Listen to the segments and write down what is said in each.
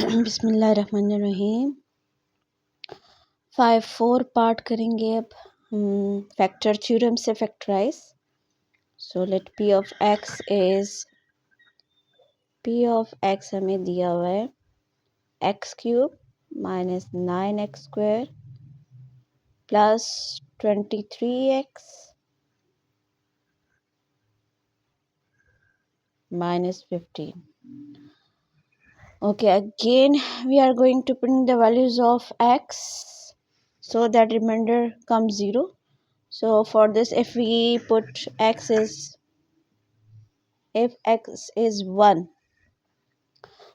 बिस्मिल्लाहिर्रहमानिर्रहीम 4 पार्ट करेंगे अब हम फैक्टर थ्योरम से factorise. So let p of x हमें दिया हुआ है x cube minus 9x² plus 23x minus 15. Okay, again we are going to put in the values of x so that remainder comes 0. So for this, if x is 1,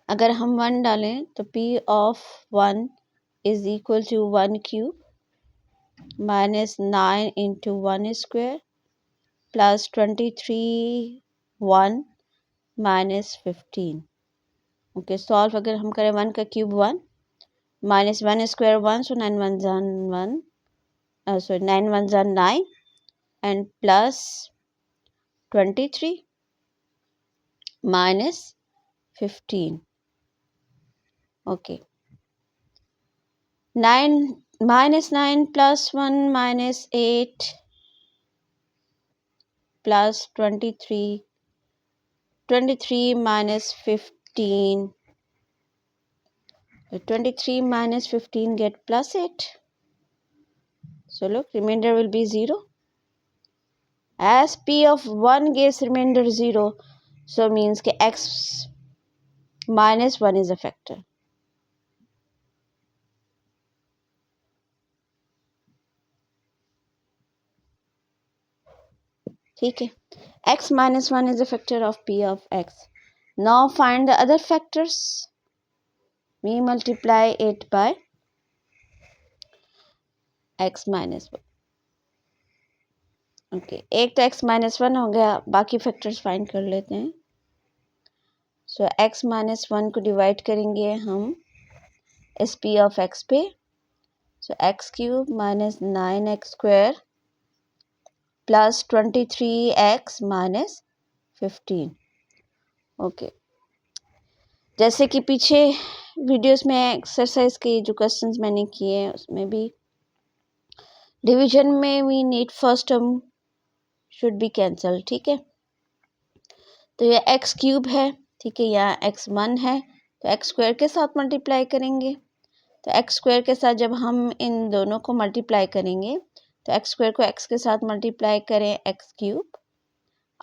अगर हम 1 डालें तो p of 1 is equal to 1 cube minus 9 into 1 square plus 23 1 minus 15. Okay solve अगर हम करें 1 का cube 1 minus 1 square 1, so 9 1 1, so 9 1 9 and plus 23 minus 15. Okay, 9 minus 9 plus 1 minus 8 plus 23 minus 15. 23 minus 15 get plus 8. So look, remainder will be 0. As p of 1 gives remainder 0, so means कि x minus 1 is a factor. ठीक है, x minus 1 is a factor of p of x. Now find the other factors. We multiply it by x minus 1. Okay, एक तो x minus 1 हो गया, बाकी factors find कर लेते हैं। सो x minus 1 को डिवाइड करेंगे हम इस p of x पे। सो x cube minus 9x² plus 23x minus 15. Okay, जैसे कि पीछे वीडियोस में एक्सरसाइज के जो क्वेश्चंस मैंने किए हैं उसमें भी डिवीजन में we need first term should be cancel. ठीक है, तो ये एक्स क्यूब है, ठीक है, यहाँ x1 है तो एक्स स्क्वायर के साथ मल्टीप्लाई करेंगे। तो एक्स स्क्वायर के साथ जब हम इन दोनों को मल्टीप्लाई करेंगे तो एक्स स्क्वायर को एक्स के साथ मल्टीप्लाई करें एक्स क्यूब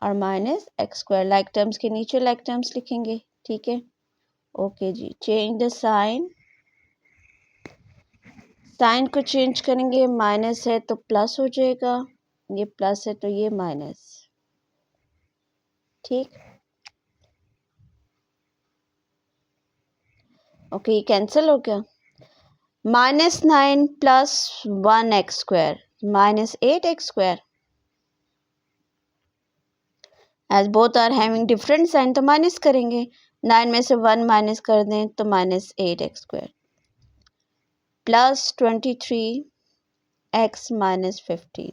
और minus x square, like terms के नीचे लाइक टर्म्स लिखेंगे। ठीक है, ओके जी, चेंज द साइन को चेंज करेंगे, माइनस है तो प्लस हो जाएगा, ये प्लस है तो ये माइनस। ठीक, ओके, ये कैंसिल हो गया। Minus 9 plus 1x² minus 8x²। As both are having different sign तो माइनस करेंगे, 9 में से 1 माइनस कर दें तो minus 8x² plus 23x minus 15.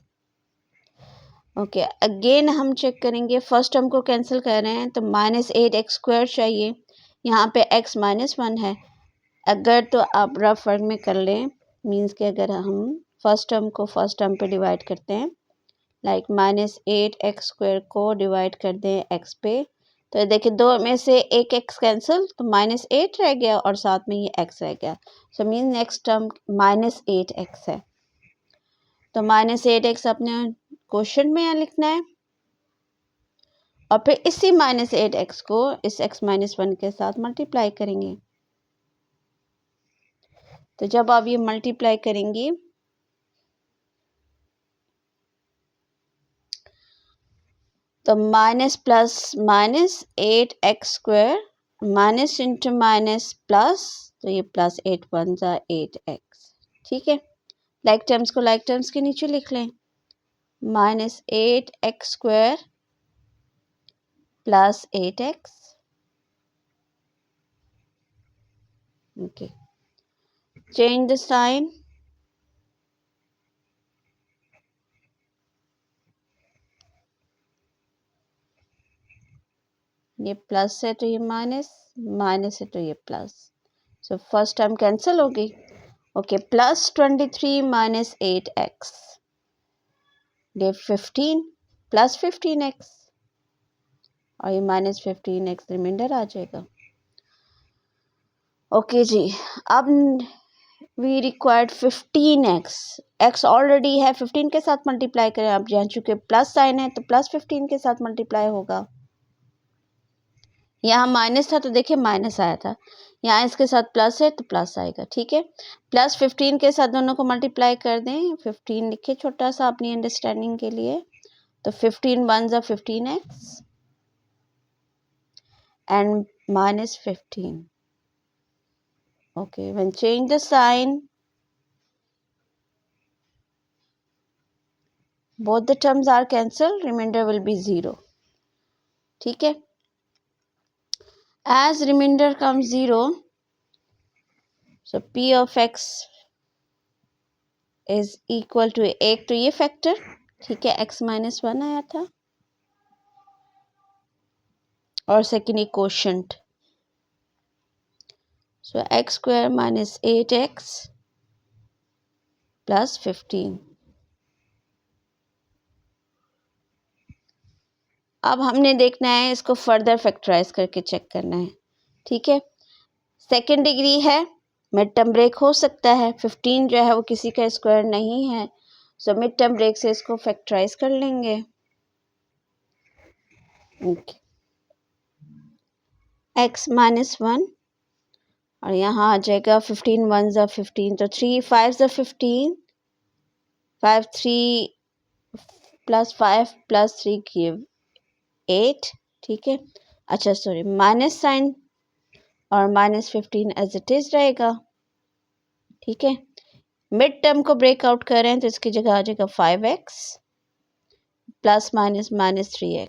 Okay, again हम चेक करेंगे, फर्स्ट टर्म को कैंसिल कर रहे हैं तो माइनस 8x² चाहिए, यहाँ पे x माइनस 1 है। अगर तो आप रफ वर्क में कर लें, मीन्स कि अगर हम फर्स्ट टर्म को फर्स्ट टर्म पे डिवाइड करते हैं, लाइक माइनस 8x² को डिवाइड कर दें x पे, तो देखिए दो में से एक x कैंसिल तो माइनस 8 रह गया और साथ में ये x रह गया। So mean next term minus 8x है, तो माइनस 8x अपने क्वेश्चन में यहाँ लिखना है और फिर इसी माइनस 8x को इस x माइनस 1 के साथ मल्टीप्लाई करेंगे। तो जब आप ये मल्टीप्लाई करेंगे तो minus plus minus 8x² minus into minus plus, तो ये प्लस 8 1 8x। ठीक है, लाइक टर्म्स को लाइक टर्म्स के नीचे लिख लें, minus 8x² plus 8x। Okay, change the sign, ये प्लस है तो ये माइनस, माइनस है तो ये plus. So first term cancel हो गई. Okay, plus 23 minus 8x give 15 plus 15x और ये माइनस 15x रिमाइंडर आ जाएगा. ओके जी, अब we required 15x. x already है, 15 के साथ मल्टीप्लाई करें. अब यहाँ चूंकि प्लस साइन है तो प्लस 15 के साथ मल्टीप्लाई होगा. यहाँ माइनस था तो देखिए माइनस आया था, यहाँ इसके साथ प्लस है तो प्लस आएगा. ठीक है, प्लस 15 के साथ दोनों को मल्टीप्लाई कर दें. 15 लिखे छोटा सा अपनी अंडरस्टैंडिंग के लिए. तो 15 1 ज़ा 15x and minus 15. Okay, when change the sign, both the terms are cancelled, remainder will be 0. ठीक है, as remainder comes 0, so p of x is equal to एक तो ये फैक्टर. ठीक है, x minus 1 आया था और second इक्वेशंट. So x square minus 8x plus 15. अब हमने देखना है इसको फर्दर फैक्टराइज करके चेक करना है. ठीक है, सेकेंड डिग्री है, मिड टर्म ब्रेक हो सकता है. 15 जो है वो किसी का स्क्वायर नहीं है, सो मिड टर्म ब्रेक से इसको फैक्टराइज कर लेंगे. ओके, x माइनस 1 और यहाँ आ जाएगा 15 1 ज़ा 15 तो 3 5 ज़ा 15 5 3 प्लस 5 प्लस 3 गिव 8. ठीक है, अच्छा सॉरी माइनस साइन और माइनस 15 एज इट इज रहेगा. ठीक है, मिड टर्म को ब्रेकआउट करें तो इसकी जगह आ जाएगा 5x plus minus minus 3x.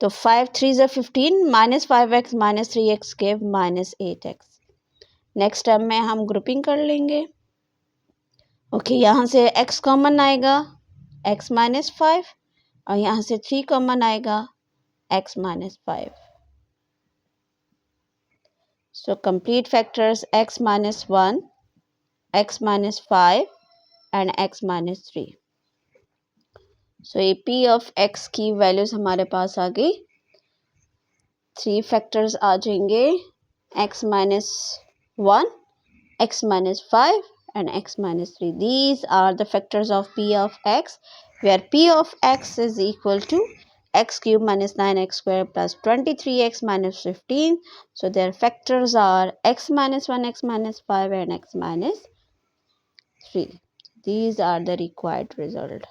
तो 5 3 ज़ा 15 minus 5x minus 3x give minus 8x. Next term में हम ग्रुपिंग कर लेंगे. ओके, यहाँ से x कॉमन आएगा x माइनस 5 और यहाँ से 3 कॉमन आएगा x minus 5. So complete factors x minus 1, x minus 5 and x minus 3. So ये p of x की वैल्यूज हमारे पास आ गई. 3 फैक्टर्स आ जाएंगे x minus 1, x minus 5 and x minus 3. These are the factors of p of x, where p of x is equal to x cube minus 9x square plus 23x minus 15. So their factors are x minus 1, x minus 5 and x minus 3. These are the required result.